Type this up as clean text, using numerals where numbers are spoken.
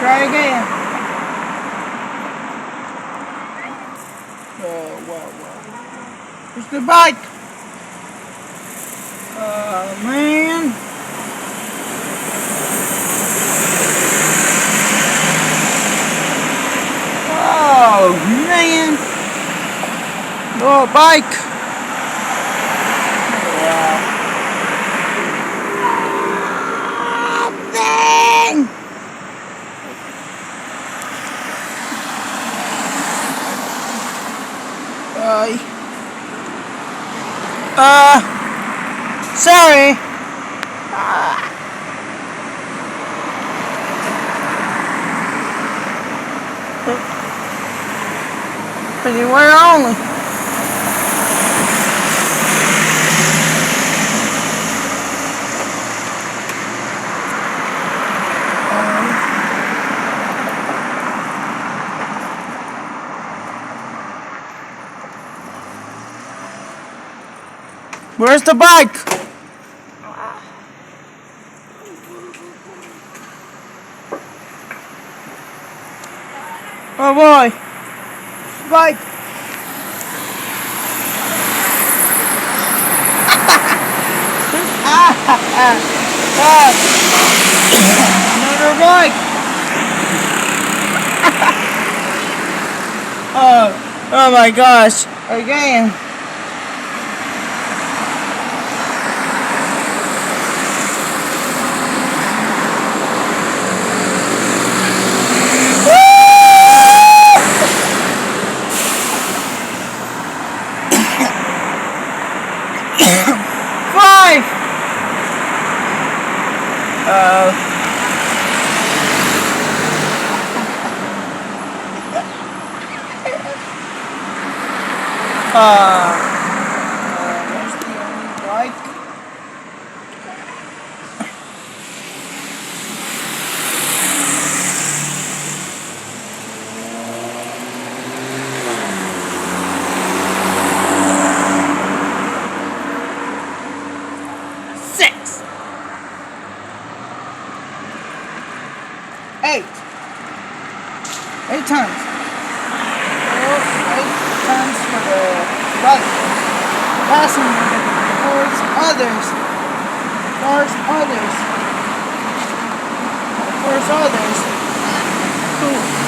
Try again. Wow. Here's the bike. Oh, man. Oh, man. Oh, bike. Wow. Dang. Sorry. Anywhere only. Where's the bike? Oh boy. Bike. Another bike. Oh my gosh. Again. Five. Where's the only bike? Six. Eight. 8 times. 8 times for the right. Passing towards others. Towards others. Towards others. Cool.